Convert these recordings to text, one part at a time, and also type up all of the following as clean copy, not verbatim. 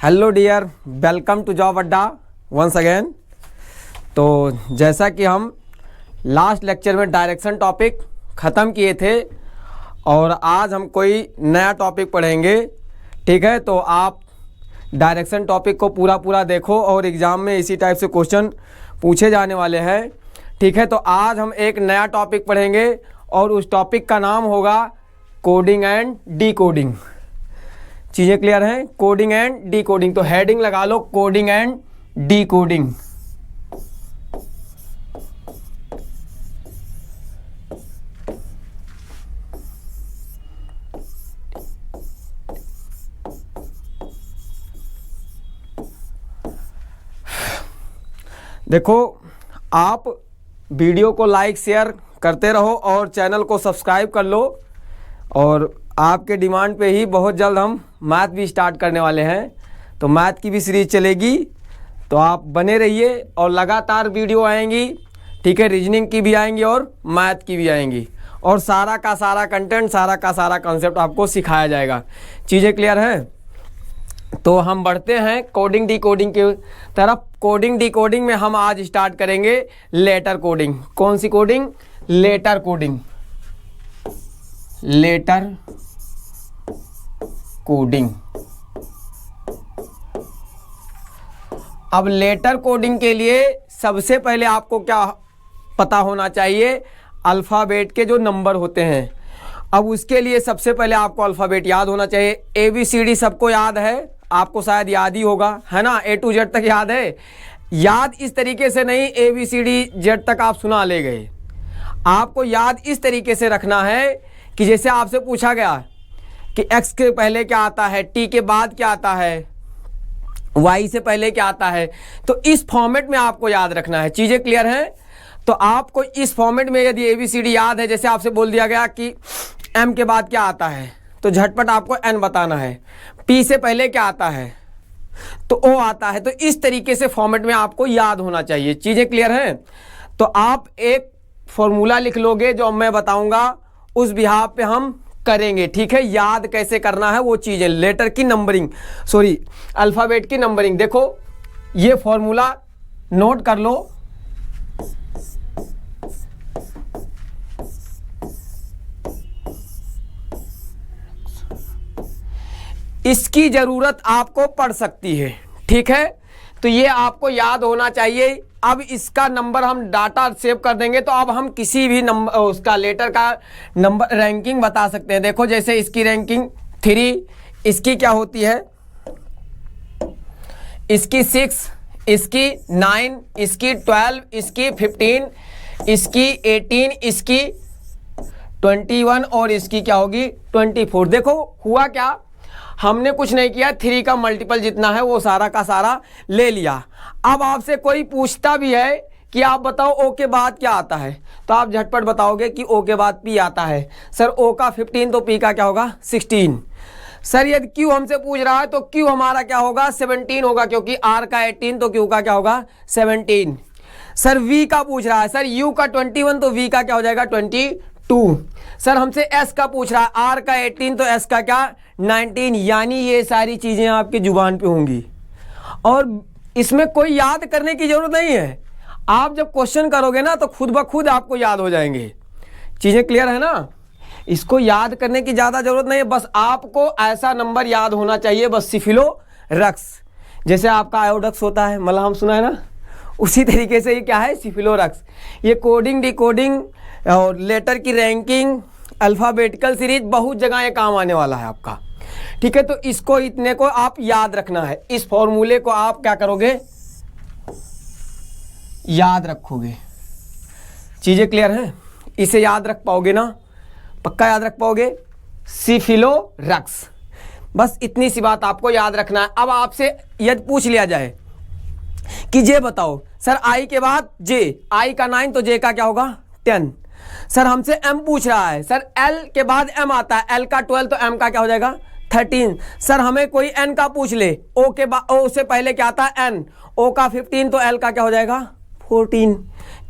Hello dear, welcome to Job Adda once again. तो जैसा कि हम लास्ट लेक्चर में डायरेक्शन टॉपिक ख़त्म किए थे और आज हम कोई नया टॉपिक पढ़ेंगे, ठीक है। तो आप डायरेक्शन टॉपिक को पूरा देखो और एग्ज़ाम में इसी टाइप से क्वेश्चन पूछे जाने वाले हैं, ठीक है। तो आज हम एक नया टॉपिक पढ़ेंगे और उस टॉपिक का नाम होगा कोडिंग एंड डीकोडिंग। चीज़ें क्लियर हैं? Coding and decoding. तो हेडिंग लगा लो, कोडिंग एंड डीकोडिंग। देखो, आप वीडियो को लाइक शेयर करते रहो और चैनल को सब्सक्राइब कर लो। और आपके डिमांड पे ही बहुत जल्द हम मैथ भी स्टार्ट करने वाले हैं, तो मैथ की भी सीरीज चलेगी। तो आप बने रहिए और लगातार वीडियो आएंगी, ठीक है। रीजनिंग की भी आएंगी और मैथ की भी आएंगी और सारा का सारा कंटेंट, सारा का सारा कॉन्सेप्ट आपको सिखाया जाएगा। चीज़ें क्लियर हैं? तो हम बढ़ते हैं कोडिंग डीकोडिंग की तरफ। कोडिंग डीकोडिंग में हम आज स्टार्ट करेंगे लेटर कोडिंग। कौन सी coding? Letter coding. Letter coding. अब लेटर कोडिंग के लिए सबसे पहले आपको क्या पता होना चाहिए? अल्फ़ाबेट के जो नंबर होते हैं। अब उसके लिए सबसे पहले आपको अल्फ़ाबेट याद होना चाहिए। ABCD सबको याद है, आपको शायद याद ही होगा, है ना। A to Z तक याद है। याद इस तरीके से नहीं ABCD Z तक आप सुना ले गए। आपको याद इस तरीके से रखना है कि जैसे आपसे पूछा गया कि X के पहले क्या आता है, T के बाद क्या आता है, Y से पहले क्या आता है। तो इस फॉर्मेट में आपको याद रखना है। चीज़ें क्लियर हैं? तो आपको इस फॉर्मेट में यदि ABCD याद है, जैसे आपसे बोल दिया गया कि M के बाद क्या आता है, तो झटपट आपको N बताना है। P से पहले क्या आता है, तो O आता है। तो इस तरीके से फॉर्मेट में आपको याद होना चाहिए। चीज़ें क्लियर हैं? तो आप एक फॉर्मूला लिख लोगे, जो मैं बताऊंगा उस बिहाफ पे हम करेंगे, ठीक है। याद कैसे करना है वो चीज़ें, लेटर की नंबरिंग, सॉरी अल्फ़ाबेट की नंबरिंग। देखो, ये फॉर्मूला नोट कर लो। इसकी ज़रूरत आपको पड़ सकती है, ठीक है। तो ये आपको याद होना चाहिए। अब इसका नंबर हम डाटा सेव कर देंगे, तो अब हम किसी भी नंबर, उसका लेटर का नंबर रैंकिंग बता सकते हैं। देखो, जैसे इसकी रैंकिंग 3, इसकी क्या होती है, इसकी 6, इसकी 9, इसकी 12, इसकी 15, इसकी 18, इसकी 21 और इसकी क्या होगी 24। देखो हुआ क्या, हमने कुछ नहीं किया, 3 का मल्टीपल जितना है वो सारा का सारा ले लिया। अब आपसे कोई पूछता भी है कि आप बताओ O के बाद क्या आता है, तो आप झटपट बताओगे कि O के बाद P आता है। सर O का 15 तो P का क्या होगा 16। सर यदि Q हमसे पूछ रहा है तो Q हमारा क्या होगा 17 होगा, क्योंकि R का 18 तो Q का क्या होगा 17। सर V का पूछ रहा है, सर U का 21 तो V का क्या हो जाएगा 22। सर हमसे S का पूछ रहा है, R का 18 तो S का क्या 19। यानी ये सारी चीज़ें आपकी जुबान पे होंगी और इसमें कोई याद करने की ज़रूरत नहीं है। आप जब क्वेश्चन करोगे ना तो खुद ब खुद आपको याद हो जाएंगे। चीज़ें क्लियर है ना? इसको याद करने की ज़्यादा ज़रूरत नहीं है, बस आपको ऐसा नंबर याद होना चाहिए, बस सिफिलोरक्स। जैसे आपका आयोडक्स होता है, मलहम सुना है ना, उसी तरीके से ये क्या है सिफिलोरक्स। ये कोडिंग डीकोडिंग और लेटर की रैंकिंग, अल्फ़ाबेटिकल सीरीज, बहुत जगह ये काम आने वाला है आपका, ठीक है। तो इसको, इतने को आप याद रखना है। इस फॉर्मूले को आप क्या करोगे, याद रखोगे। चीज़ें क्लियर हैं? इसे याद रख पाओगे ना? पक्का याद रख पाओगे, सिफिलोरक्स। बस इतनी सी बात आपको याद रखना है। अब आपसे यदि पूछ लिया जाए कि जे बताओ, सर I के बाद J, I का 9 तो J का क्या होगा 10। सर हमसे M पूछ रहा है, सर L के बाद M आता है, L का 12 तो M का क्या हो जाएगा 13। सर हमें कोई N का पूछ ले, O के बाद, O से पहले क्या आता है N, O का 15 तो L का क्या हो जाएगा 14।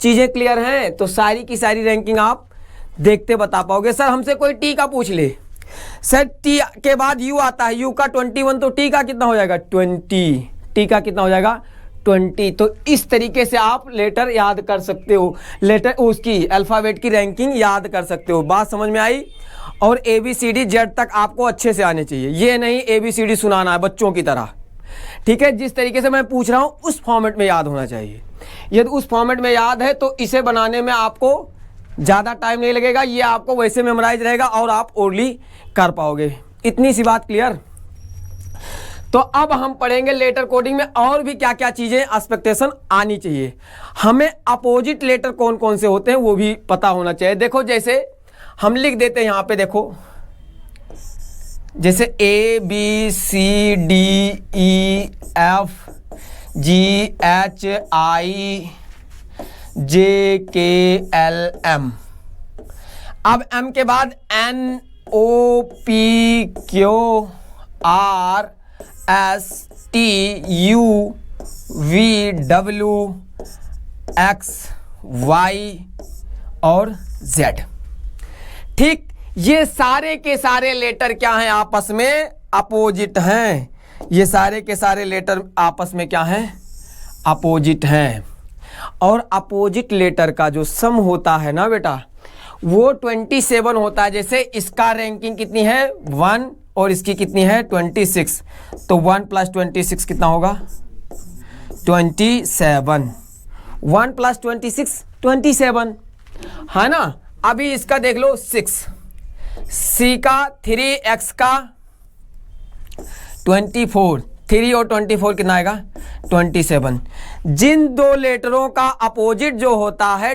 चीज़ें क्लियर हैं? तो सारी की सारी रैंकिंग आप देखते बता पाओगे। सर हमसे कोई T का पूछ ले, सर टी के बाद यू आता है, यू का 21 तो टी का कितना हो जाएगा 20, टी का कितना हो जाएगा 20। तो इस तरीके से आप लेटर याद कर सकते हो, लेटर उसकी अल्फ़ाबेट की रैंकिंग याद कर सकते हो। बात समझ में आई? और ABCD जेड तक आपको अच्छे से आने चाहिए, ये नहीं ABCD सुनाना है बच्चों की तरह, ठीक है। जिस तरीके से मैं पूछ रहा हूँ उस फॉर्मेट में याद होना चाहिए। यदि उस फॉर्मेट में याद है तो इसे बनाने में आपको ज़्यादा टाइम नहीं लगेगा, ये आपको वैसे मेमोराइज रहेगा और आप ओरली कर पाओगे। इतनी सी बात क्लियर। तो अब हम पढ़ेंगे लेटर कोडिंग में और भी क्या क्या चीज़ें एक्सपेक्टेशन आनी चाहिए। हमें अपोजिट लेटर कौन कौन से होते हैं वो भी पता होना चाहिए। देखो जैसे हम लिख देते हैं यहाँ पे, देखो जैसे ABCDEF GHIJKLM। अब M के बाद NOPQRSTUVWXY और Z। ठीक, ये सारे के सारे लेटर क्या हैं आपस में अपोजिट हैं। ये सारे के सारे लेटर आपस में क्या हैं अपोजिट हैं। और अपोजिट लेटर का जो सम होता है ना बेटा वो 27 होता है। जैसे इसका रैंकिंग कितनी है 1 और इसकी कितनी है 26, तो 1 + 26 कितना होगा 27। 1 + 26 27 है ना। अभी इसका देख लो 6, C का 3X का 24, 3 और 24 कितना आएगा 27। जिन दो लेटरों का अपोजिट जो होता है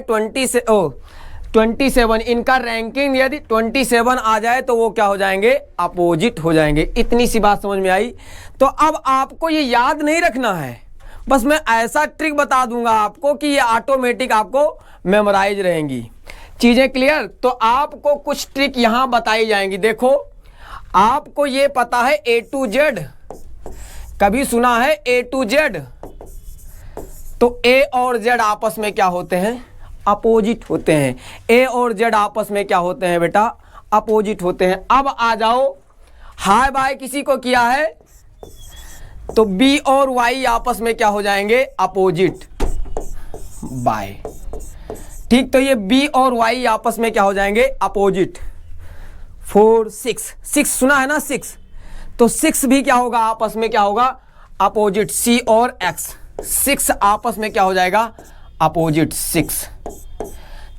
27, इनका रैंकिंग यदि 27 आ जाए तो वो क्या हो जाएंगे अपोजिट हो जाएंगे। इतनी सी बात समझ में आई। तो अब आपको ये याद नहीं रखना है, बस मैं ऐसा ट्रिक बता दूंगा आपको कि ये ऑटोमेटिक आपको मेमोराइज रहेंगी। चीजें क्लियर? तो आपको कुछ ट्रिक यहां बताई जाएंगी। देखो आपको ये पता है A to Z, कभी सुना है A to Z? तो A और Z आपस में क्या होते हैं अपोजिट होते हैं। A और Z आपस में क्या होते हैं बेटा अपोजिट होते हैं। अब आ जाओ हाय बाय किसी को किया है तो B और Y आपस में क्या हो जाएंगे अपोजिट बाय। ठीक, तो ये B और Y आपस में क्या हो जाएंगे अपोजिट। 4 6 सुना है ना 6, तो 6 भी क्या होगा आपस में क्या होगा अपोजिट। C और X 6 आपस में क्या हो जाएगा अपोजिट 6।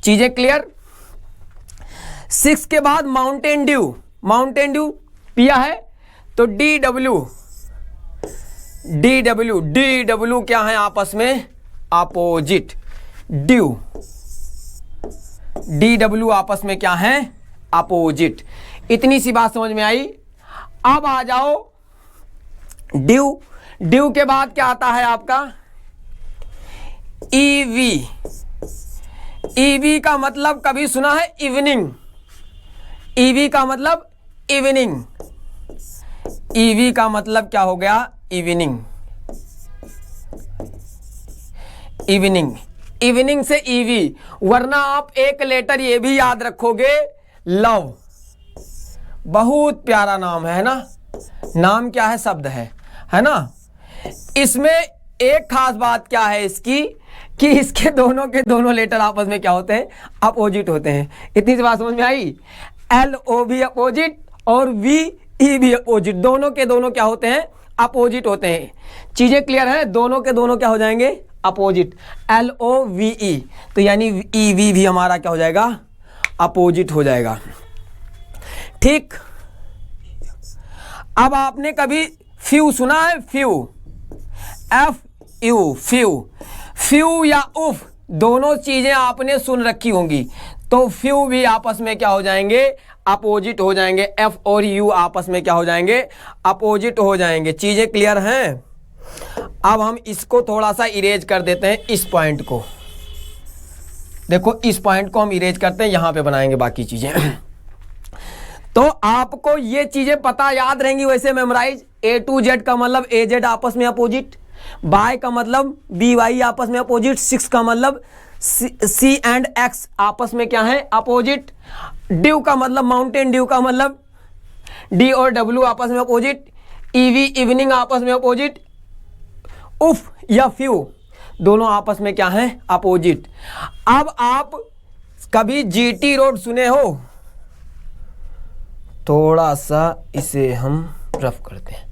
चीजें क्लियर? 6 के बाद माउंटेन ड्यू पिया है तो DW क्या है आपस में अपोजिट। DW आपस में क्या है अपोजिट। इतनी सी बात समझ में आई। अब आ जाओ ड्यू के बाद क्या आता है आपका EV का मतलब कभी सुना है इवनिंग। EV का मतलब इवनिंग। EV का मतलब क्या हो गया इवनिंग। इवनिंग से EV, वरना आप एक लेटर ये भी याद रखोगे लव। बहुत प्यारा नाम है ना, नाम क्या है शब्द है ना। इसमें एक खास बात क्या है इसकी कि इसके दोनों के दोनों लेटर आपस में क्या होते हैं अपोजिट होते हैं। इतनी सी बात समझ में आई। LO भी अपोजिट और VE भी अपोजिट, दोनों के दोनों क्या होते हैं अपोजिट होते हैं। चीजें क्लियर है? दोनों के दोनों क्या हो जाएंगे अपोजिट LOVE, तो यानी EV भी हमारा क्या हो जाएगा अपोजिट हो जाएगा। ठीक, अब आपने कभी फ्यू सुना है? फ्यू या उफ दोनों चीजें आपने सुन रखी होंगी, तो फ्यू भी आपस में क्या हो जाएंगे अपोजिट हो जाएंगे। F और U आपस में क्या हो जाएंगे अपोजिट हो जाएंगे। चीजें क्लियर हैं? अब हम इसको थोड़ा सा इरेज कर देते हैं, इस पॉइंट को देखो, इस पॉइंट को हम इरेज करते हैं, यहां पे बनाएंगे बाकी चीजें। तो आपको ये चीजें पता याद रहेंगी वैसे मेमोराइज। A to Z का मतलब AZ आपस में अपोजिट, बाय का मतलब BY आपस में अपोजिट, 6 का मतलब C and X आपस में क्या है अपोजिट, ड्यू का मतलब माउंटेन ड्यू का मतलब डी और डब्ल्यू आपस में अपोजिट, ईवी इवनिंग आपस में अपोजिट, उफ या फ्यू दोनों आपस में क्या हैं, अपोजिट। अब आप कभी जीटी रोड सुने हो? थोड़ा सा इसे हम रफ करते हैं,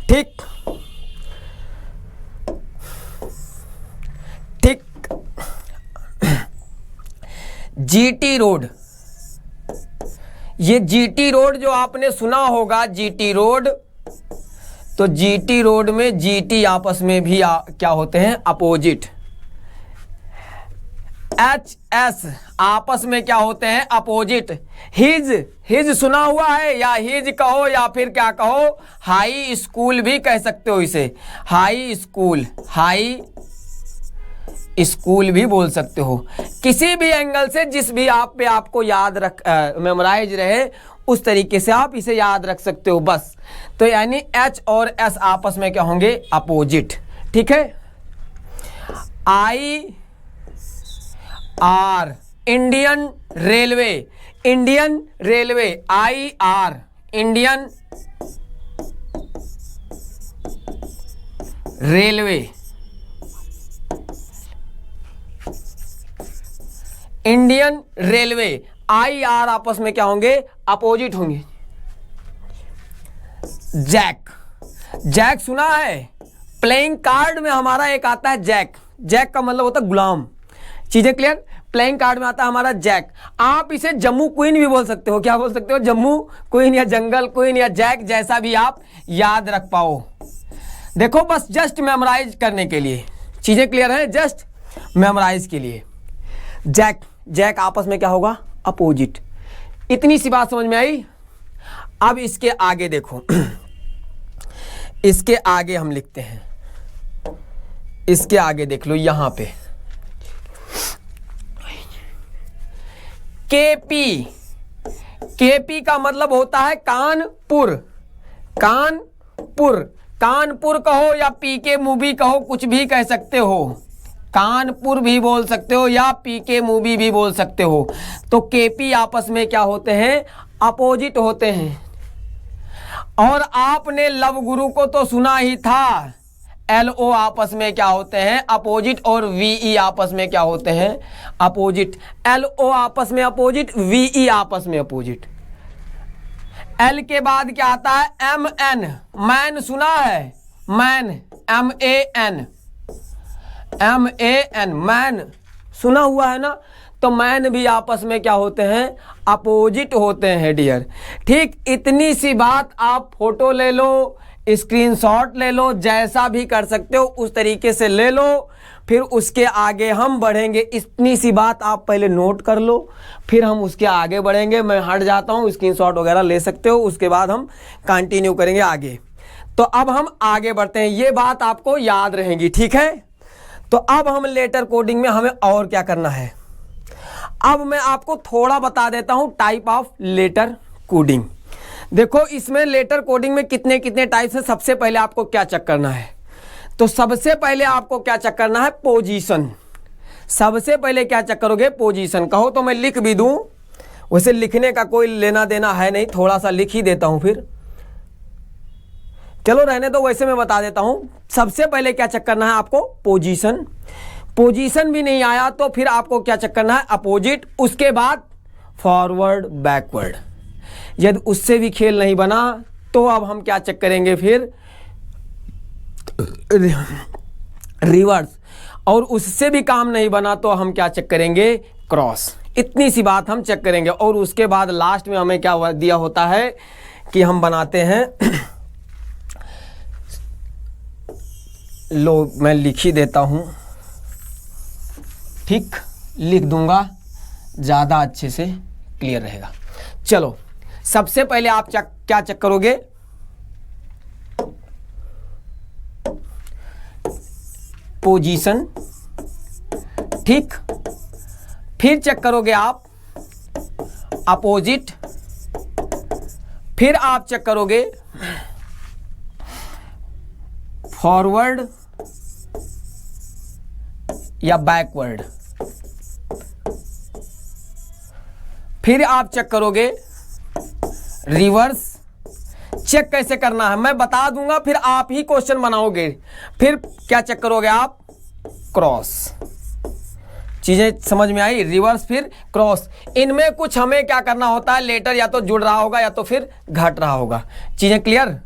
ठीक ठीक। जीटी रोड, ये जीटी रोड जो आपने सुना होगा, जीटी रोड, तो जीटी रोड में जीटी आपस में भी क्या होते हैं, अपोजिट। एच एस आपस में क्या होते हैं, अपोजिट। हिज, हिज सुना हुआ है, या हिज कहो या फिर क्या कहो, हाई स्कूल भी कह सकते हो इसे, हाई स्कूल, हाई स्कूल भी बोल सकते हो। किसी भी एंगल से जिस भी आप पे आपको याद रख मेमोराइज रहे उस तरीके से आप इसे याद रख सकते हो बस। तो यानी एच और एस आपस में क्या होंगे, अपोजिट, ठीक है। I R, Indian railway, Indian railway, I R, Indian railway, Indian railway, I R आपस में क्या होंगे, अपोजिट होंगे। जैक, जैक सुना है? प्लेइंग कार्ड में हमारा एक आता है जैक, जैक का मतलब होता है गुलाम। चीजें क्लियर? प्लेइंग कार्ड में आता है हमारा जैक। आप इसे जम्मू क्वीन भी बोल सकते हो, क्या बोल सकते हो, जम्मू क्वीन या जंगल क्वीन या जैक, जैसा भी आप याद रख पाओ। देखो बस जस्ट मेमोराइज करने के लिए, चीजें क्लियर है, जस्ट मेमोराइज के लिए। जैक, जैक आपस में क्या होगा, अपोजिट। इतनी सी बात समझ में आई। अब इसके आगे देखो, इसके आगे हम लिखते हैं, इसके आगे देख लो यहां पे केपी, केपी का मतलब होता है कानपुर, कानपुर, कानपुर कहो या पीके मूवी कहो, कुछ भी कह सकते हो, कानपुर भी बोल सकते हो या पीके मूवी भी बोल सकते हो। तो केपी आपस में क्या होते हैं, अपोजिट होते हैं। और आपने लव गुरु को तो सुना ही था, LO आपस में क्या होते हैं, अपोजिट, और VE आपस में क्या होते हैं, अपोजिट। LO आपस में अपोजिट, VE आपस में अपोजिट। L के बाद क्या आता है, MN, मैन सुना है, मैन, MAN, MAN, मैन सुना हुआ है ना, तो मैन भी आपस में क्या होते हैं, अपोजिट होते हैं डियर। ठीक, इतनी सी बात, आप फोटो ले लो, स्क्रीनशॉट ले लो, जैसा भी कर सकते हो उस तरीके से ले लो, फिर उसके आगे हम बढ़ेंगे। इतनी सी बात आप पहले नोट कर लो, फिर हम उसके आगे बढ़ेंगे। मैं हट जाता हूँ, स्क्रीनशॉट वगैरह ले सकते हो, उसके बाद हम कंटिन्यू करेंगे आगे। तो अब हम आगे बढ़ते हैं, ये बात आपको याद रहेगी, ठीक है। तो अब हम लेटर कोडिंग में हमें और क्या करना है, अब मैं आपको थोड़ा बता देता हूं टाइप ऑफ लेटर कोडिंग। देखो इसमें लेटर कोडिंग में कितने कितने टाइप्स हैं। सबसे पहले आपको क्या चेक करना है, तो सबसे पहले आपको क्या चेक करना है, पोजीशन। सबसे पहले क्या चेक करोगे, पोजीशन। कहो तो मैं लिख भी दूं, वैसे लिखने का कोई लेना देना है नहीं, थोड़ा सा लिख ही देता हूं, फिर चलो रहने दो, वैसे मैं बता देता हूं। सबसे पहले क्या चेक करना है आपको, पोजीशन। पोजीशन भी नहीं आया तो फिर आपको क्या चेक करना है, अपोजिट। उसके बाद फॉरवर्ड, बैकवर्ड। यदि उससे भी खेल नहीं बना तो अब हम क्या चेक करेंगे, फिर रिवर्स। और उससे भी काम नहीं बना तो हम क्या चेक करेंगे, क्रॉस। इतनी सी बात हम चेक करेंगे। और उसके बाद लास्ट में हमें क्या दिया होता है कि हम बनाते हैं लो मैं लिख ही देता हूं, ठीक, लिख दूंगा, ज़्यादा अच्छे से क्लियर रहेगा। चलो सबसे पहले आप क्या चेक करोगे, पोजीशन, ठीक। फिर चेक करोगे आप अपोजिट। फिर आप चेक करोगे फॉरवर्ड या बैकवर्ड। फिर आप चेक करोगे रिवर्स चेक कैसे करना है मैं बता दूंगा, फिर आप ही क्वेश्चन बनाओगे। फिर क्या चेक करोगे आप? क्रॉस। चीजें समझ में आई? रिवर्स फिर क्रॉस। इनमें कुछ हमें क्या करना होता है, लेटर या तो जुड़ रहा होगा या तो फिर घट रहा होगा। चीजें क्लियर?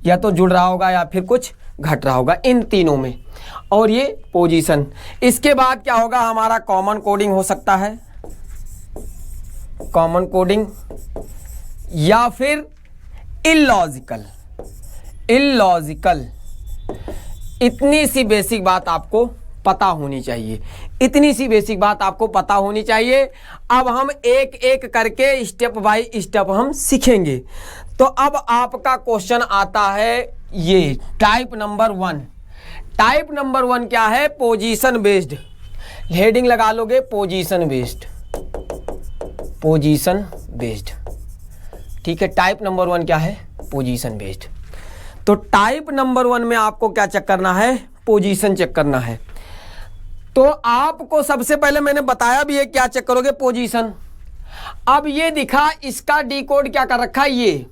या तो जुड़ रहा होगा या फिर कुछ घट रहा होगा, इन तीनों में। और ये पोजीशन। इसके बाद क्या होगा, हमारा कॉमन कोडिंग हो सकता है, कॉमन कोडिंग, या फिर इलॉजिकल। इलॉजिकल। इतनी सी बेसिक बात आपको पता होनी चाहिए, इतनी सी बेसिक बात आपको पता होनी चाहिए। अब हम एक एक करके स्टेप बाय स्टेप हम सीखेंगे। तो अब आपका क्वेश्चन आता है ये टाइप नंबर 1। टाइप नंबर 1 क्या है? Position based. हेडिंग लगा लोगे पोजीशन बेस्ड, पोजीशन बेस्ड। ठीक है, टाइप नंबर 1 क्या है? Position based. तो टाइप नंबर 1 में आपको क्या चेक करना है? पोजीशन चेक करना है। तो आपको सबसे पहले मैंने बताया भी है क्या चेक करोगे? पोजीशन। अब ये दिखा, इसका डिकोड क्या कर रखा है ये,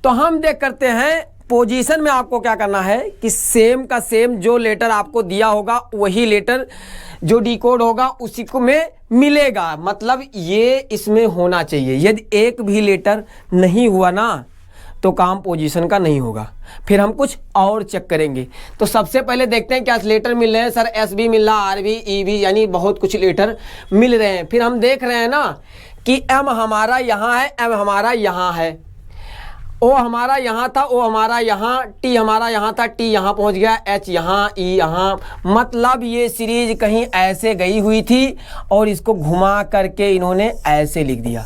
तो हम देख करते हैं। पोजीशन में आपको क्या करना है कि सेम का सेम जो लेटर आपको दिया होगा वही लेटर जो डिकोड होगा उसी को में मिलेगा, मतलब ये इसमें होना चाहिए। यदि एक भी लेटर नहीं हुआ ना तो काम पोजीशन का नहीं होगा। फिर हम कुछ और चेक करेंगे। तो सबसे पहले देखते हैं क्या लेटर मिल रहे हैं। सर एस भी मिल रहा, आर भी, ई भी, यानी बहुत कुछ लेटर मिल रहे हैं। फिर हम देख रहे हैं ना कि एम हमारा यहाँ है, एम हमारा यहाँ है, ओ हमारा यहाँ था, ओ हमारा यहाँ, टी हमारा यहाँ था, टी यहाँ पहुँच गया, एच यहाँ, ई यहाँ। मतलब ये सीरीज कहीं ऐसे गई हुई थी और इसको घुमा करके इन्होंने ऐसे लिख दिया।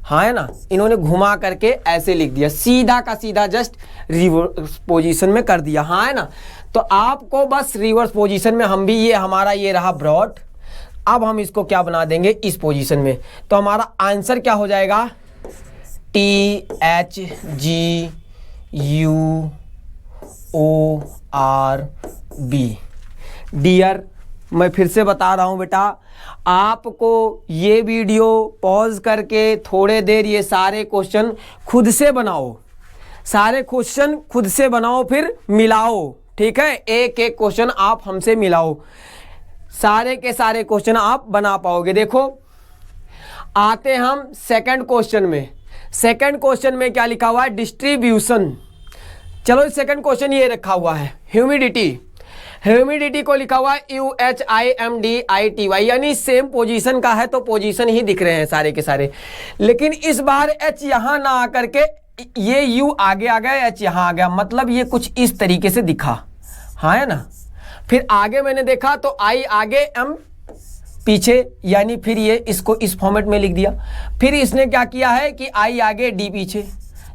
हाँ है ना, इन्होंने घुमा करके ऐसे लिख दिया, सीधा का सीधा जस्ट रिवर्स पोजीशन में कर दिया। हाँ है ना, तो आपको बस रिवर्स पोजीशन में हम भी, ये हमारा ये रहा ब्रॉड। अब हम इसको क्या बना देंगे इस पोजीशन में। तो हमारा आंसर क्या हो जाएगा? THGUORB। डियर, मैं फिर से बता रहा हूँ बेटा, आपको ये वीडियो पॉज करके थोड़े देर ये सारे क्वेश्चन खुद से बनाओ, सारे क्वेश्चन खुद से बनाओ, फिर मिलाओ। ठीक है, एक एक क्वेश्चन आप हमसे मिलाओ, सारे के सारे क्वेश्चन आप बना पाओगे। देखो आते हम सेकंड क्वेश्चन में। सेकंड क्वेश्चन में क्या लिखा हुआ है? डिस्ट्रीब्यूशन। चलो सेकंड क्वेश्चन ये रखा हुआ है ह्यूमिडिटी। ह्यूमिडिटी को लिखा हुआ है UHIMDITY, यानी सेम पोजीशन का है तो पोजीशन ही दिख रहे हैं सारे के सारे। लेकिन इस बार H यहाँ ना आकर के ये U आगे आ गया, H यहाँ आ गया, मतलब ये कुछ इस तरीके से दिखा। हाँ है ना, फिर आगे मैंने देखा तो I आगे, M पीछे, यानी फिर ये इसको इस फॉर्मेट में लिख दिया। फिर इसने क्या किया है कि I आगे, D पीछे,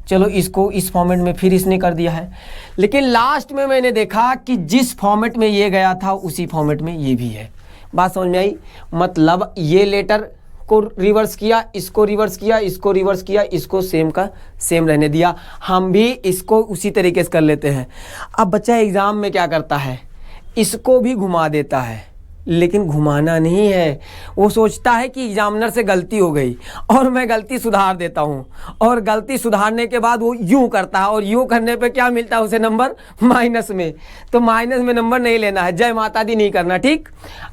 चलो इसको इस फॉर्मेट में फिर इसने कर दिया है। लेकिन लास्ट में मैंने देखा कि जिस फॉर्मेट में ये गया था उसी फॉर्मेट में ये भी है। बात समझ में आई? मतलब ये लेटर को रिवर्स किया, इसको रिवर्स किया, इसको रिवर्स किया, इसको सेम का सेम रहने दिया। हम भी इसको उसी तरीके से कर लेते हैं। अब बच्चा एग्ज़ाम में क्या करता है, इसको भी घुमा देता है, लेकिन घुमाना नहीं है। वो सोचता है कि एग्जामिनर से गलती हो गई और मैं गलती सुधार देता हूँ, और गलती सुधारने के बाद वो यूँ करता है, और यूँ करने पे क्या मिलता है उसे? नंबर माइनस में। तो माइनस में नंबर नहीं लेना है, जय माता दी नहीं करना। ठीक,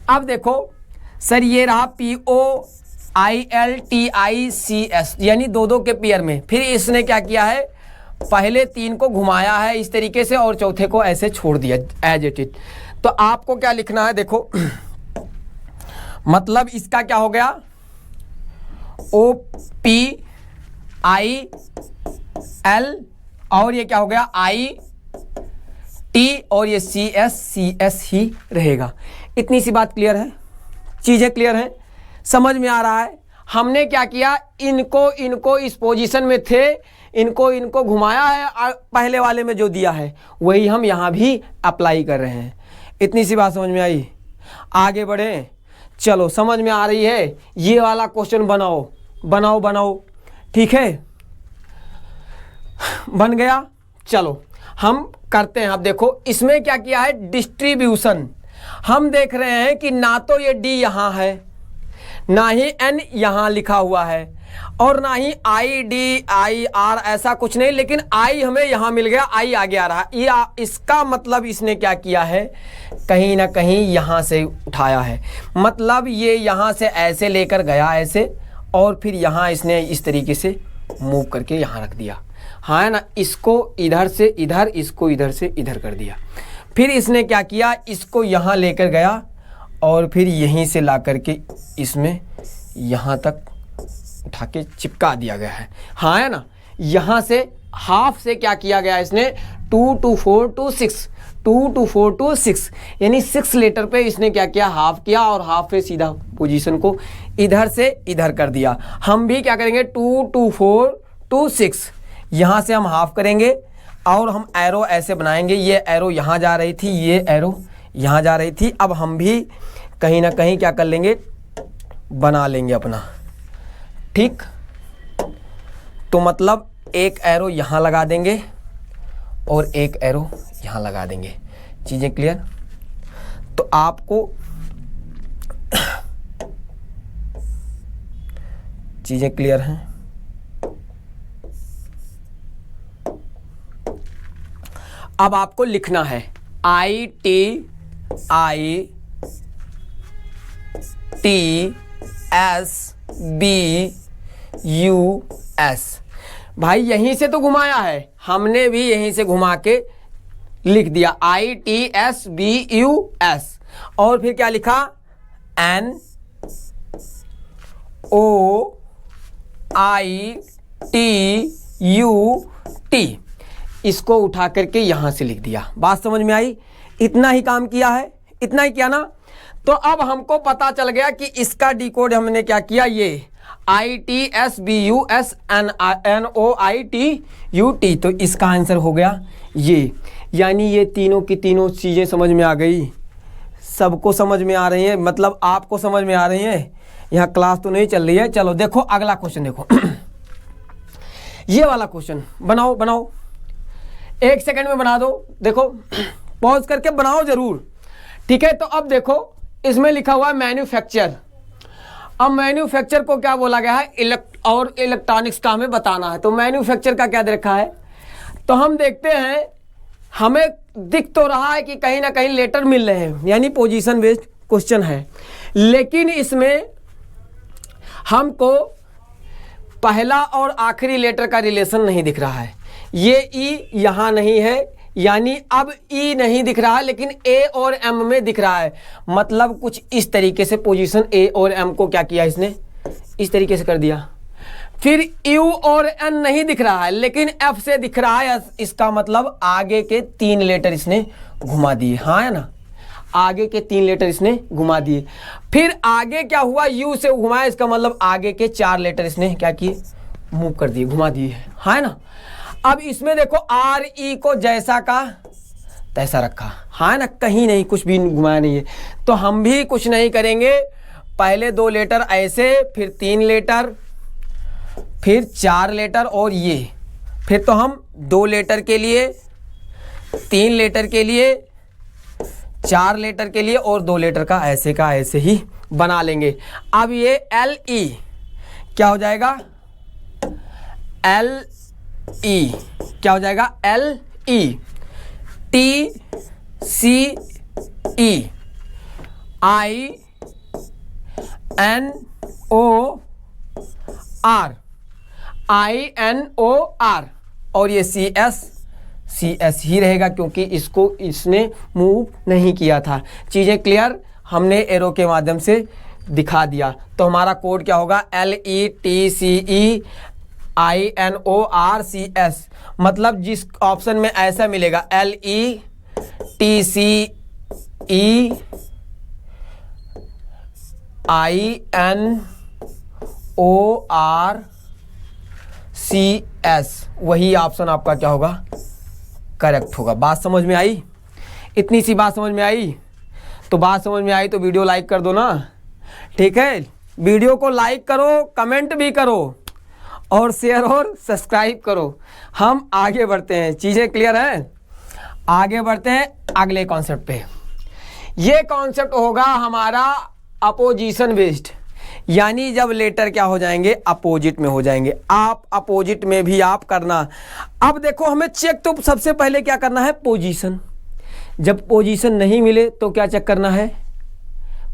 अब देखो सर ये रहा POILTICS, यानी दो दो के पेयर में। फिर इसने क्या किया है, पहले 3 को घुमाया है इस तरीके से और चौथे को ऐसे छोड़ दिया एज इट इज। तो आपको क्या लिखना है, देखो मतलब इसका क्या हो गया? OPIL और ये क्या हो गया? IT और ये CS ही रहेगा। इतनी सी बात क्लियर है? चीजें क्लियर हैं? समझ में आ रहा है? हमने क्या किया, इनको इस पोजीशन में थे, इनको घुमाया है, पहले वाले में जो दिया है वही हम यहाँ भी अप्लाई कर रहे हैं। इतनी सी बात समझ में आई? आगे बढ़े, चलो समझ में आ रही है? ये वाला क्वेश्चन बनाओ। ठीक है, बन गया। चलो हम करते हैं। अब देखो इसमें क्या किया है, डिस्ट्रीब्यूशन। हम देख रहे हैं कि ना तो ये D यहाँ है, ना ही n यहाँ लिखा हुआ है और ना ही IDIR ऐसा कुछ नहीं, लेकिन I हमें यहाँ मिल गया, I आगे आ रहा है। इसका मतलब इसने क्या किया है, कहीं ना कहीं यहाँ से उठाया है, मतलब ये यहाँ से ऐसे लेकर गया ऐसे, और फिर यहाँ इसने इस तरीके से मूव करके यहाँ रख दिया, हाँ है ना। इसको इधर से इधर, इसको इधर से इधर कर दिया। फिर इसने क्या किया, इसको यहाँ लेकर गया और फिर यहीं से ला करके इसमें यहाँ तक उठा के चिपका दिया गया है, हाँ है ना। यहाँ से हाफ से क्या किया गया इसने, 2 to 4 to 6, 2 to 4 to 6, यानी 6 लेटर पे इसने क्या किया, हाफ किया और हाफ पे सीधा पोजीशन को इधर से इधर कर दिया। हम भी क्या करेंगे, 2 to 4 to 6, यहाँ से हम हाफ करेंगे और हम एरो ऐसे बनाएंगे। ये एरो यहाँ जा रही थी, ये एरो यहाँ जा रही थी। अब हम भी कहीं ना कहीं क्या कर लेंगे, बना लेंगे अपना, ठीक। तो मतलब एक एरो यहाँ लगा देंगे और एक एरो यहाँ लगा देंगे। चीज़ें क्लियर? तो आपको चीज़ें क्लियर हैं? अब आपको लिखना है ITITSBUS। भाई यहीं से तो घुमाया है, हमने भी यहीं से घुमा के लिख दिया ITSBUS। और फिर क्या लिखा, NOITUT, इसको उठा करके यहाँ से लिख दिया। बात समझ में आई? इतना ही काम किया है, इतना ही किया ना। तो अब हमको पता चल गया कि इसका डिकोड हमने क्या किया, ये ITSBUSNOITUT, तो इसका आंसर हो गया ये। यानी ये तीनों की तीनों चीज़ें समझ में आ गई, सबको समझ में आ रही है, मतलब आपको समझ में आ रही है। यहाँ क्लास तो नहीं चल रही है। चलो देखो अगला क्वेश्चन देखो ये वाला क्वेश्चन बनाओ, बनाओ 1 सेकंड में बना दो। देखो पॉज करके बनाओ जरूर, ठीक है। तो अब देखो इसमें लिखा हुआ है मैन्युफैक्चर। अब मैन्युफैक्चर को क्या बोला गया है, इलेक्ट्रॉनिक्स का हमें बताना है। तो मैन्युफैक्चर का क्या दे रखा है, तो हम देखते हैं, हमें दिख तो रहा है कि कहीं ना कहीं लेटर मिल रहे हैं, यानी पोजीशन बेस्ड क्वेश्चन है, लेकिन इसमें हमको पहला और आखिरी लेटर का रिलेशन नहीं दिख रहा है। ये ई यहाँ नहीं है, यानी अब ई नहीं दिख रहा है, लेकिन ए और एम में दिख रहा है। मतलब कुछ इस तरीके से पोजीशन ए और एम को क्या किया इसने, इस तरीके से कर दिया। फिर यू और एन नहीं दिख रहा है, लेकिन एफ से दिख रहा है। इसका मतलब आगे के 3 लेटर इसने घुमा दिए, हाँ है ना, आगे के 3 लेटर इसने घुमा दिए। फिर आगे क्या हुआ, यू से घुमाया, इसका मतलब आगे के 4 लेटर इसने क्या किए, मूव कर दिए, घुमा दिए, हाँ है ना। अब इसमें देखो आर ई को जैसा का तैसा रखा, हाँ ना, कहीं नहीं कुछ भी घुमाया नहीं है। तो हम भी कुछ नहीं करेंगे, पहले 2 लेटर ऐसे, फिर 3 लेटर, फिर 4 लेटर और ये, फिर तो हम 2 लेटर के लिए, 3 लेटर के लिए, 4 लेटर के लिए और 2 लेटर का ऐसे ही बना लेंगे। अब ये एल ई क्या हो जाएगा, एल ई क्या हो जाएगा, L E T C E I N O R, INOR, और ये CS ही रहेगा क्योंकि इसको इसने मूव नहीं किया था। चीज़ें क्लियर, हमने एरो के माध्यम से दिखा दिया। तो हमारा कोड क्या होगा, LETCEINORCS। मतलब जिस ऑप्शन में ऐसा मिलेगा LETCEINORCS, वही ऑप्शन आपका क्या होगा, करेक्ट होगा। बात समझ में आई? इतनी सी बात समझ में आई? तो बात समझ में आई तो वीडियो लाइक कर दो ना, ठीक है। वीडियो को लाइक करो, कमेंट भी करो और शेयर और सब्सक्राइब करो। हम आगे बढ़ते हैं, चीज़ें क्लियर हैं? आगे बढ़ते हैं अगले कॉन्सेप्ट पे। ये कॉन्सेप्ट होगा हमारा अपोजिशन बेस्ड, यानी जब लेटर क्या हो जाएंगे, अपोजिट में हो जाएंगे। आप अपोजिट में भी आप करना। अब देखो हमें चेक तो सबसे पहले क्या करना है, पोजीशन। जब पोजीशन नहीं मिले तो क्या चेक करना है,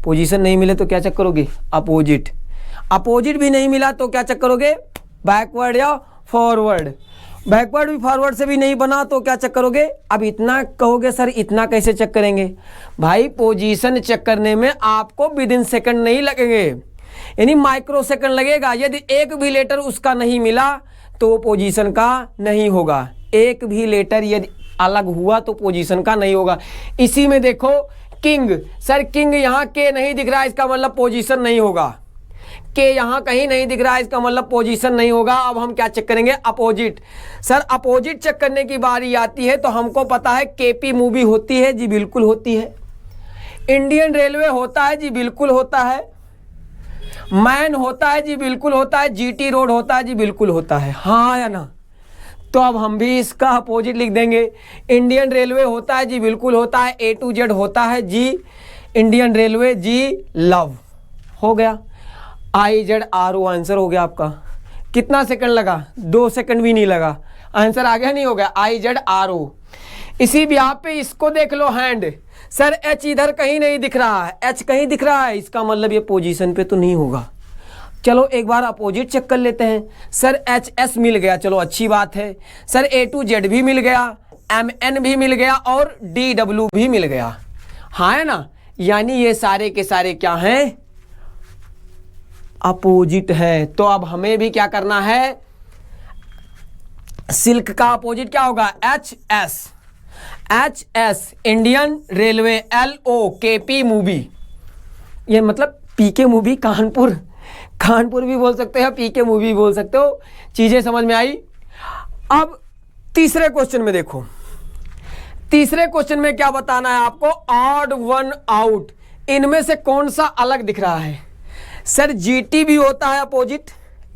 पोजीशन नहीं मिले तो क्या चेक करोगे, अपोजिट। अपोजिट भी नहीं मिला तो क्या चेक करोगे, बैकवर्ड या फॉरवर्ड। बैकवर्ड भी फॉरवर्ड से भी नहीं बना तो क्या चेक करोगे। अब इतना कहोगे सर इतना कैसे चेक करेंगे, भाई पोजीशन चेक करने में आपको विदिन सेकंड नहीं लगेंगे, यानी माइक्रो सेकंड लगेगा। यदि एक भी लेटर उसका नहीं मिला तो वो पोजीशन का नहीं होगा। एक भी लेटर यदि अलग हुआ तो पोजीशन का नहीं होगा। इसी में देखो किंग, सर किंग यहाँ के नहीं दिख रहा है, इसका मतलब पोजीशन नहीं होगा। के यहाँ कहीं नहीं दिख रहा है, इसका मतलब पोजीशन नहीं होगा। अब हम क्या चेक करेंगे, अपोजिट। सर अपोजिट चेक करने की बारी आती है तो हमको पता है केपी मूवी होती है, जी बिल्कुल होती है। इंडियन रेलवे होता है, जी बिल्कुल होता है। मैन होता है, जी बिल्कुल होता है। जीटी रोड होता है, जी बिल्कुल होता है, हाँ या ना। तो अब हम भी इसका अपोजिट लिख देंगे। इंडियन रेलवे होता है, जी बिल्कुल होता है। A to Z होता है, जी इंडियन रेलवे, जी लव। हो गया, IZRO आंसर हो गया आपका। कितना सेकंड लगा, 2 सेकंड भी नहीं लगा, आंसर आ गया, नहीं हो गया, IZRO। इसी ब्याह पे इसको देख लो, हैंड। सर H इधर कहीं नहीं दिख रहा है, H कहीं दिख रहा है, इसका मतलब ये पोजीशन पे तो नहीं होगा। चलो एक बार अपोजिट चेक कर लेते हैं। सर HS मिल गया, चलो अच्छी बात है। सर A to Z भी मिल गया, MN भी मिल गया और DW भी मिल गया, हाँ है ना। यानी ये सारे के सारे क्या हैं, अपोजिट है। तो अब हमें भी क्या करना है, सिल्क का अपोजिट क्या होगा, HS। HS Indian railway, LO KP movie, ये मतलब PK मूवी, कानपुर भी बोल सकते हो, PK मूवी भी बोल सकते हो। चीजें समझ में आई। अब तीसरे क्वेश्चन में देखो, तीसरे क्वेश्चन में क्या बताना है आपको, ऑड वन आउट। इनमें से कौन सा अलग दिख रहा है। सर GT भी होता है अपोजिट,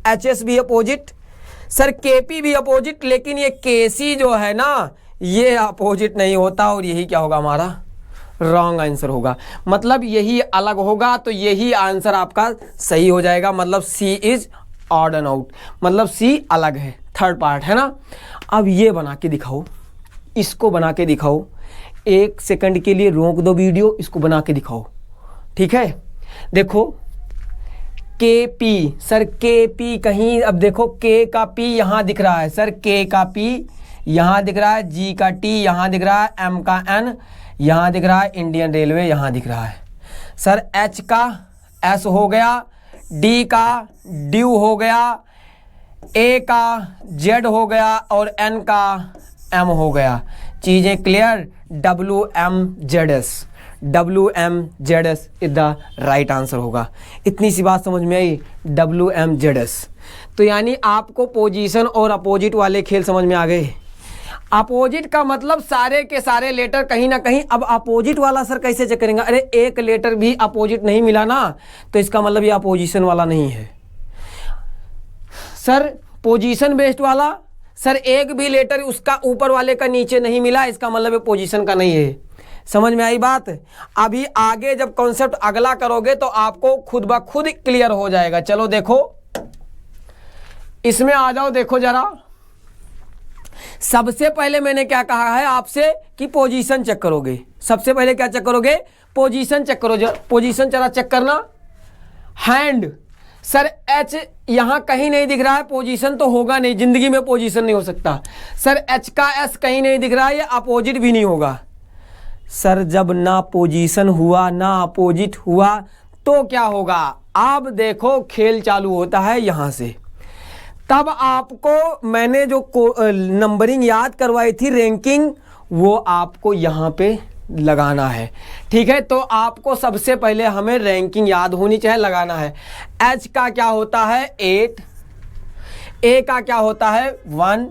HS भी अपोजिट, सर KP भी अपोजिट, लेकिन ये KC जो है ना ये अपोजिट नहीं होता, और यही क्या होगा हमारा रॉन्ग आंसर होगा। मतलब यही अलग होगा, तो यही आंसर आपका सही हो जाएगा। मतलब C is odd and out, मतलब C अलग है, थर्ड पार्ट है ना। अब ये बना के दिखाओ, इसको बना के दिखाओ। 1 सेकंड के लिए रोक दो वीडियो, इसको बना के दिखाओ, ठीक है। देखो KP, सर KP कहीं, अब देखो K का P यहाँ दिख रहा है, सर K का P यहाँ दिख रहा है, G का T यहाँ दिख रहा है, M का N यहाँ दिख रहा है, इंडियन रेलवे यहाँ दिख रहा है। सर H का S हो गया, D का ड्यू हो गया, A का Z हो गया और N का M हो गया। चीज़ें clear. WMZS is the right answer होगा। इतनी सी बात समझ में आई, WMZS। तो यानी आपको पोजीशन और अपोजिट वाले खेल समझ में आ गए। अपोजिट का मतलब सारे के सारे लेटर कहीं ना कहीं। अब अपोजिट वाला सर कैसे चेक करेंगे, अरे एक लेटर भी अपोजिट नहीं मिला ना, तो इसका मतलब ये अपोजिशन वाला नहीं है। सर पोजीशन बेस्ड वाला, सर एक भी लेटर उसका ऊपर वाले का नीचे नहीं मिला, इसका मतलब ये पोजीशन का नहीं है। समझ में आई बात। अभी आगे जब कॉन्सेप्ट अगला करोगे तो आपको खुद ब खुद क्लियर हो जाएगा। चलो देखो इसमें आ जाओ, देखो जरा। सबसे पहले मैंने क्या कहा है आपसे कि पोजीशन चेक करोगे। सबसे पहले क्या चेक करोगे, पोजीशन चेक करो। पोजीशन जरा चेक करना। हैंड, सर H यहां कहीं नहीं दिख रहा है, पोजीशन तो होगा नहीं, जिंदगी में पोजीशन नहीं हो सकता। सर H का S कहीं नहीं दिख रहा है, ये अपोजिट भी नहीं होगा। सर जब ना पोजीशन हुआ ना अपोजिट हुआ तो क्या होगा। अब देखो खेल चालू होता है यहां से। तब आपको मैंने जो नंबरिंग याद करवाई थी, रैंकिंग, वो आपको यहां पे लगाना है, ठीक है। तो आपको सबसे पहले हमें रैंकिंग याद होनी चाहिए, लगाना है। H का क्या होता है 8, A का क्या होता है 1,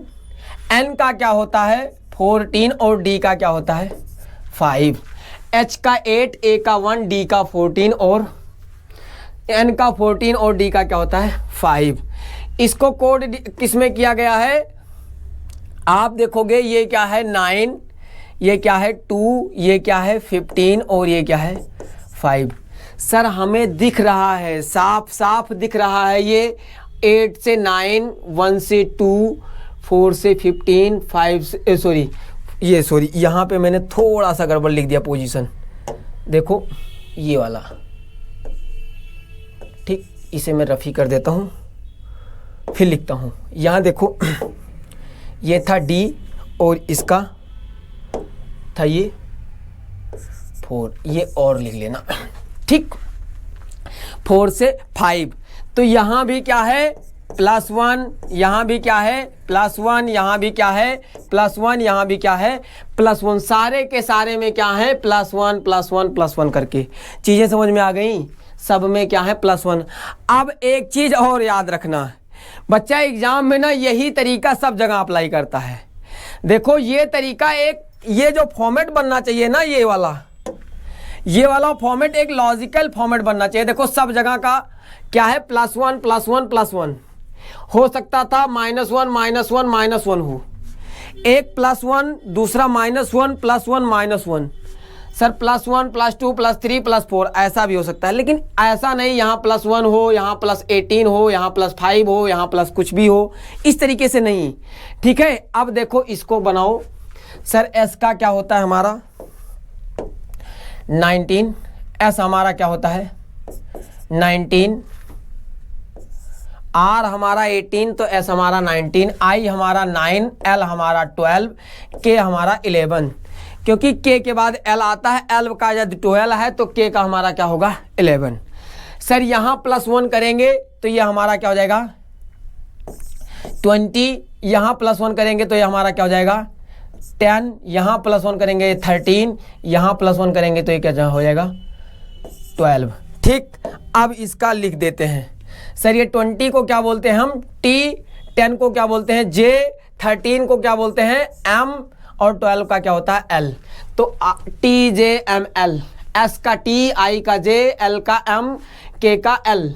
N का क्या होता है 14 और D का क्या होता है 5। H का 8, A का 1, D का 14 और N का 14 और D का क्या होता है 5। इसको कोड किस में किया गया है, आप देखोगे ये क्या है 9, ये क्या है 2, ये क्या है 15 और ये क्या है 5। सर हमें दिख रहा है, साफ साफ दिख रहा है, ये 8 से 9, 1 से 2, 4 से 15, 5 से सॉरी यहाँ पे मैंने थोड़ा सा गड़बड़ लिख दिया पोजीशन, देखो ये वाला, ठीक, इसे मैं रफी कर देता हूँ, फिर लिखता हूँ। यहाँ देखो ये था D और इसका था ये 4, ये और लिख लेना, ठीक, 4 से 5। तो यहाँ भी क्या है +1, यहाँ भी क्या है +1, यहाँ भी क्या है +1, यहाँ भी क्या है +1, सारे के सारे में क्या है +1 +1 +1 करके। चीज़ें समझ में आ गई, सब में क्या है +1। अब एक चीज़ और याद रखना, बच्चा एग्जाम में ना यही तरीका सब जगह अप्लाई करता है। देखो ये तरीका, एक ये जो फॉर्मेट बनना चाहिए ना, ये वाला फॉर्मेट एक लॉजिकल फॉर्मेट बनना चाहिए। देखो सब जगह का क्या है +1 +1 +1, हो सकता था -1 -1 -1 हो, एक +1 दूसरा -1 +1 -1, सर +1 +2 +3 +4 ऐसा भी हो सकता है, लेकिन ऐसा नहीं यहाँ +1 हो, यहाँ +18 हो, यहाँ +5 हो, यहाँ प्लस कुछ भी हो, इस तरीके से नहीं, ठीक है। अब देखो इसको बनाओ, सर S का क्या होता है हमारा 19, S हमारा क्या होता है 19, R हमारा 18 तो S हमारा 19, I हमारा 9, L हमारा 12, K हमारा 11, क्योंकि K के बाद L आता है, L का यदि 12 है तो K का हमारा क्या होगा 11। सर यहाँ +1 करेंगे तो ये हमारा क्या हो जाएगा 20, यहाँ +1 करेंगे तो ये हमारा क्या हो जाएगा 10, यहाँ +1 करेंगे 13, यहाँ +1 करेंगे तो ये क्या हो जाएगा 12, ठीक। अब इसका लिख देते हैं, सर ये 20 को क्या बोलते हैं हम T, 10 को क्या बोलते हैं J, 13 को क्या बोलते हैं M और 12 का क्या होता है L। तो T J M L, S का T, I का J, L का M, K का L।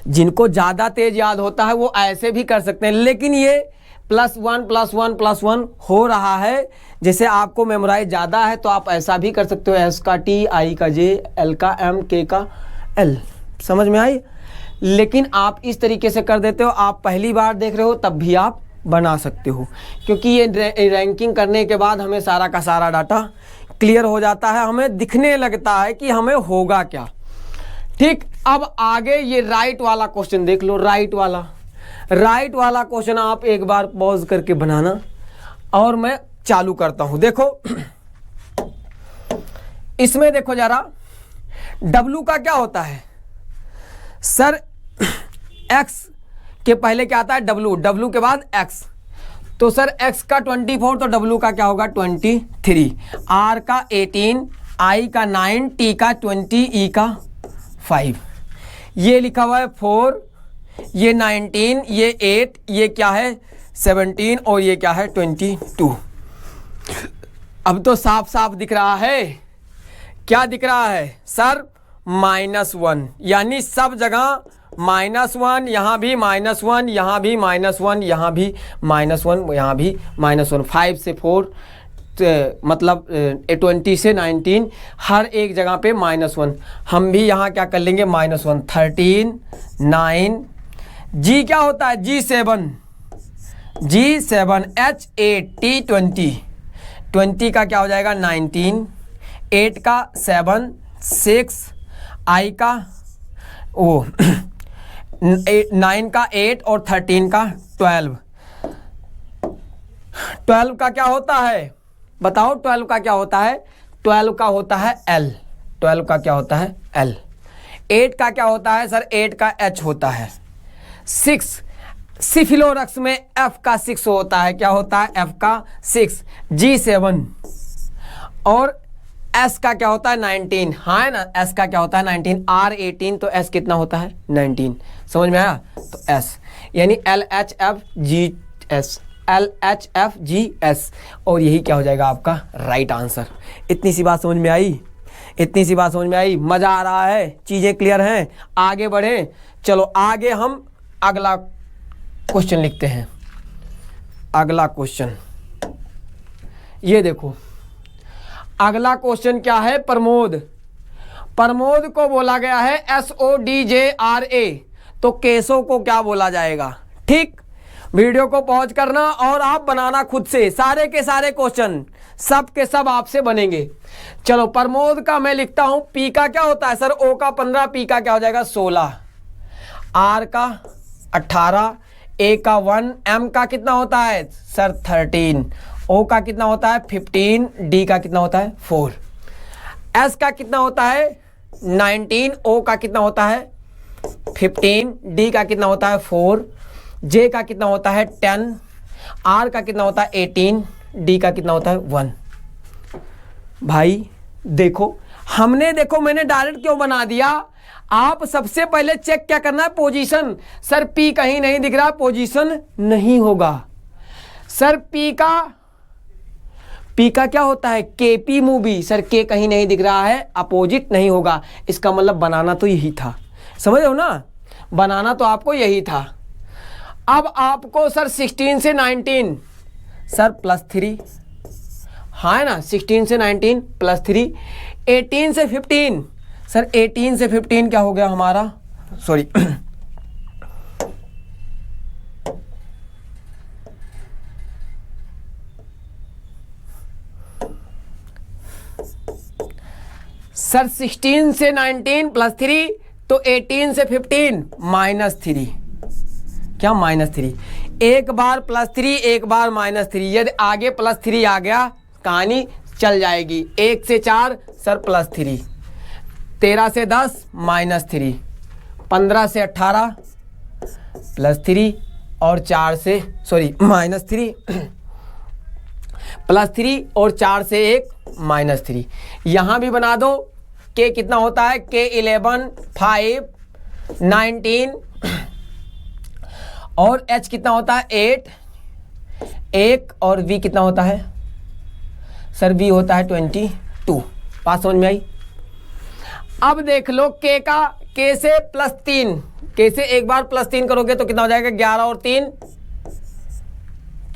जिनको ज़्यादा तेज याद होता है वो ऐसे भी कर सकते हैं, लेकिन ये +1 +1 +1 हो रहा है, जैसे आपको मेमोराइज ज़्यादा है तो आप ऐसा भी कर सकते हो, S का T, I का J, L का M, K का L, समझ में आई। लेकिन आप इस तरीके से कर देते हो, आप पहली बार देख रहे हो तब भी आप बना सकते हो, क्योंकि ये रैंकिंग करने के बाद हमें सारा का सारा डाटा क्लियर हो जाता है, हमें दिखने लगता है कि हमें होगा क्या, ठीक। अब आगे ये राइट वाला क्वेश्चन देख लो, राइट वाला क्वेश्चन आप एक बार पॉज करके बनाना और मैं चालू करता हूं। देखो इसमें देखो जरा, W का क्या होता है सर, X के पहले क्या आता है W के बाद X, तो सर X का 24 तो W का क्या होगा 23, R का 18, I का 9, T का 20, E का 5, ये लिखा हुआ है 4, ये 19, ये 8, ये क्या है 17 और ये क्या है 22। अब तो साफ साफ दिख रहा है, क्या दिख रहा है सर -1, यानी सब जगह -1, यहाँ भी -1, यहाँ भी -1, यहाँ भी -1, यहाँ भी -1, 5 से 4 मतलब 20 से 19 हर एक जगह पे -1। हम भी यहाँ क्या कर लेंगे -1, 13, 9, G क्या होता है G7, H 8, T 20 का क्या हो जाएगा 19, 8 का 7, 6, I का 9 का 8 और 13 का 12। 12 का क्या होता है बताओ, 12 का क्या होता है 12 का होता है L, 12 का क्या होता है L। 8 का क्या होता है सर, 8 का H होता है। 6 सिफिलोरक्स में F का 6 होता है, क्या होता है F का 6, G7। और S का क्या होता है 19, हाँ है ना, S का क्या होता है 19, R 18 तो S कितना होता है 19, समझ में आया। तो S यानी LHFGS, LHFGS, और यही क्या हो जाएगा आपका राइट आंसर। इतनी सी बात समझ में आई, इतनी सी बात समझ में आई, मज़ा आ रहा है, चीज़ें क्लियर हैं, आगे बढ़ें। चलो आगे हम अगला क्वेश्चन लिखते हैं। अगला क्वेश्चन ये देखो, अगला क्वेश्चन क्या है प्रमोद, प्रमोद को बोला गया है SODJRA, तो केशव को क्या बोला जाएगा। ठीक, वीडियो को पॉज करना और आप बनाना खुद से, सारे के सारे क्वेश्चन सब के सब आपसे बनेंगे। चलो प्रमोद का मैं लिखता हूं, पी का क्या होता है सर, ओ का 15, पी का क्या हो जाएगा 16, आर का 18, ए का 1, एम का कितना होता है सर 13, ओ का कितना होता है 15, डी का कितना होता है 4, एस का कितना होता है 19, ओ का कितना होता है 15, डी का कितना होता है 4, जे का कितना होता है 10, आर का कितना होता है 18, डी का कितना होता है 1। भाई देखो हमने, देखो मैंने डायरेक्ट क्यों बना दिया, आप सबसे पहले चेक क्या करना है पोजीशन। सर पी कहीं नहीं दिख रहा, पोजीशन नहीं होगा सर। पी का क्या होता है केपी मूवी, सर के कहीं नहीं दिख रहा है, अपोजिट नहीं होगा, इसका मतलब बनाना तो यही था, समझ रहे हो ना, बनाना तो आपको यही था। अब आपको सर 16 से 19 सर +3, हाँ है ना, 16 से 19 +3, 18 से 15 सर 18 से 15 क्या हो गया हमारा, सॉरी सर 16 से 19 +3, तो 18 से 15 -3, क्या -3, एक बार +3 एक बार -3, यदि आगे +3 आ गया कहानी चल जाएगी। 1 से 4 सर +3, 13 से 10 -3, 15 से 18 +3 और 4 से -3 +3 और 4 से 1 -3। यहाँ भी बना दो, के कितना होता है के 11, 5, 19 और एच कितना होता है 8, 1 और वी कितना होता है सर, वी होता है 22। बात समझ में आई। अब देख लो के का, के से +3, के से एक बार +3 करोगे तो कितना हो जाएगा 11 और 3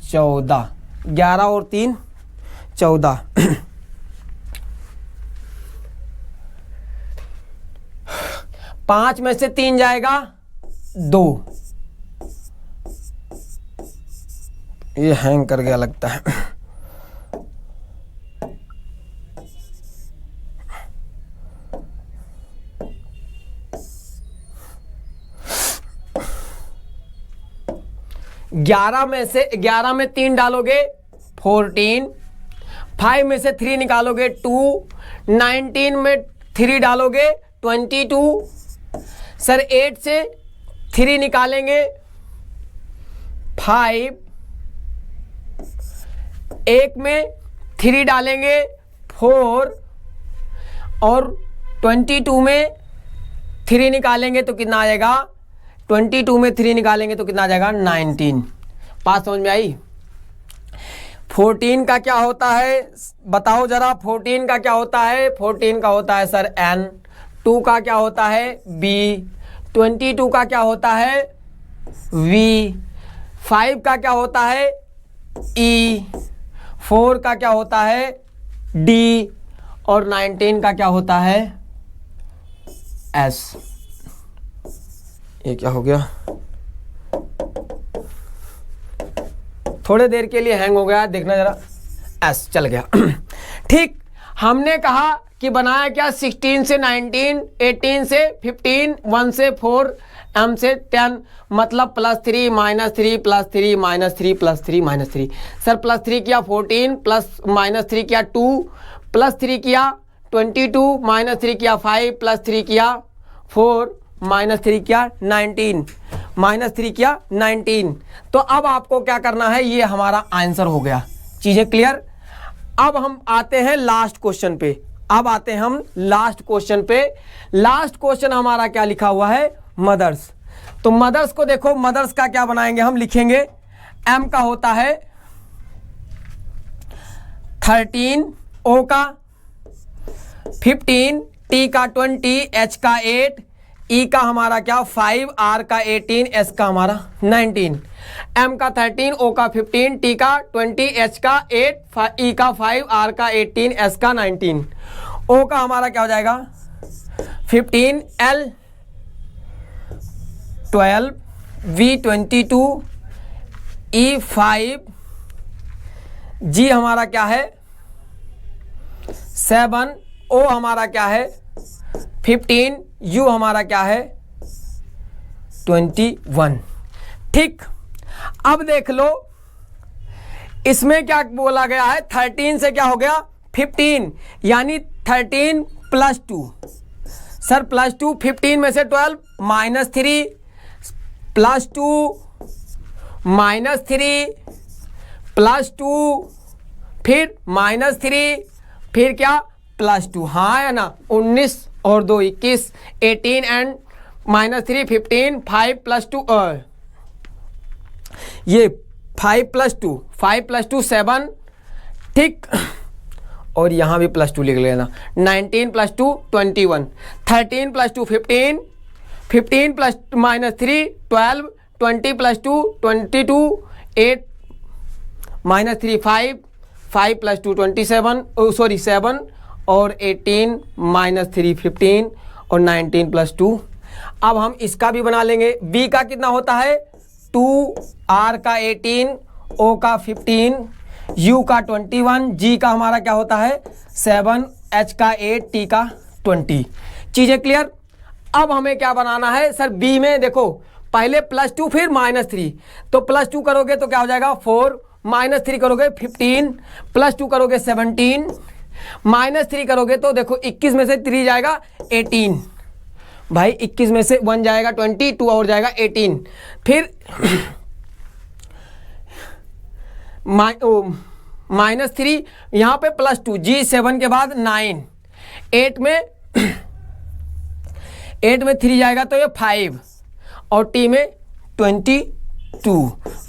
14, 11 और 3 14 5 में से 3 जाएगा 2, ये हैंग कर गया लगता है। ग्यारह में 3 डालोगे 14, 5 में से 3 निकालोगे 2, 19 में 3 डालोगे 22, सर 8 से 3 निकालेंगे 5, 1 में 3 डालेंगे 4 और 22 में 3 निकालेंगे तो कितना आ जाएगा, 22 में 3 निकालेंगे तो कितना आ जाएगा 19। बात समझ में आई। 14 का क्या होता है बताओ जरा, 14 का क्या होता है, 14 का होता है सर n, 2 का क्या होता है b, 22 का क्या होता है v, 5 का क्या होता है e, 4 का क्या होता है d और 19 का क्या होता है s। ये क्या हो गया, थोड़े देर के लिए हैंग हो गया, देखना जरा, एस चल गया। ठीक, हमने कहा कि बनाया क्या 16 से 19, 18 से 15, 1 से 4, m से 10, मतलब +3 -3 +3 -3 +3 -3। सर +3 किया 14 प्लस -3 किया 2 +3 किया 22 -3 किया 5 +3 किया 4 -3 किया 19 -3 किया 19। तो अब आपको क्या करना है, ये हमारा आंसर हो गया। चीजें क्लियर। अब हम आते हैं लास्ट क्वेश्चन पे, अब आते हैं हम लास्ट क्वेश्चन पे। लास्ट क्वेश्चन हमारा क्या लिखा हुआ है, मदर्स। तो मदर्स को देखो, मदर्स का क्या बनाएंगे हम, लिखेंगे m का होता है 13, o का 15, t का 20, h का 8, e का हमारा क्या 5, r का 18, s का हमारा 19। m का 13, o का 15, t का 20, h का 8, e का 5, r का 18, s का 19। o का हमारा क्या हो जाएगा 15 L 12 V 22 E 5 G हमारा क्या है 7 O हमारा क्या है 15 U हमारा क्या है 21। ठीक, अब देख लो इसमें क्या बोला गया है 13 से क्या हो गया 15 यानी 13 प्लस 2। सर प्लस 2 15 में से 12 माइनस 3 प्लस 2 माइनस 3 प्लस 2 फिर माइनस 3 फिर क्या प्लस 2। हाँ है ना 19 और 2 21 18 एंड माइनस 3 15 5 प्लस 2 ये 5 प्लस 2 5 प्लस 2 7। ठीक, और यहाँ भी प्लस 2 लिख लेना 19 plus 2 21 13 plus 2 15 15 plus minus 3 12 20 plus 2 22 8 minus 3 5 5 plus 2 27 sorry 7 और 18 माइनस 3 15 और 19 प्लस 2। अब हम इसका भी बना लेंगे। B का कितना होता है 2 R का 18 O का 15 U का 21 G का हमारा क्या होता है 7 H का 8 T का 20। चीज़ें क्लियर। अब हमें क्या बनाना है सर B में देखो पहले प्लस 2 फिर माइनस 3 तो प्लस 2 करोगे तो क्या हो जाएगा 4 माइनस 3 करोगे 15 प्लस 2 करोगे 17 माइनस 3 करोगे तो देखो 21 में से 3 जाएगा 18 भाई 21 में से 1 जाएगा 20 2 और जाएगा 18 फिर माइनस 3 यहाँ पे प्लस 2 G 7 के बाद 9 8 में 3 जाएगा तो ये 5 और T में 22।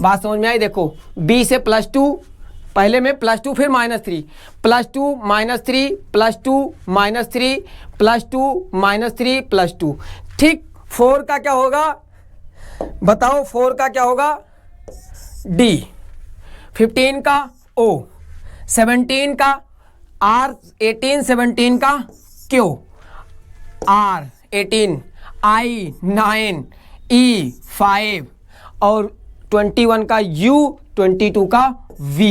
बात समझ में आई। देखो B से प्लस 2 पहले में प्लस 2 फिर minus 3 plus 2 minus 3 plus 2 minus 3 plus 2 minus 3 plus 2। ठीक, 4 का क्या होगा बताओ 4 का क्या होगा D 15 का O 17 का R 18 17 का Q R 18 I 9 E 5 और 21 का U 22 का V।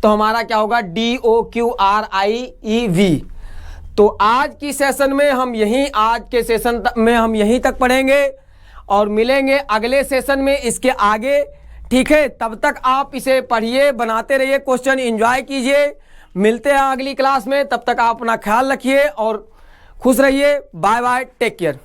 तो हमारा क्या होगा D O Q R I E V। तो आज की सेशन में हम आज के सेशन में हम यहीं तक पढ़ेंगे और मिलेंगे अगले सेशन में इसके आगे। ठीक है, तब तक आप इसे पढ़िए, बनाते रहिए, क्वेश्चन एंजॉय कीजिए। मिलते हैं अगली क्लास में, तब तक आप अपना ख्याल रखिए और खुश रहिए। Bye bye, take care.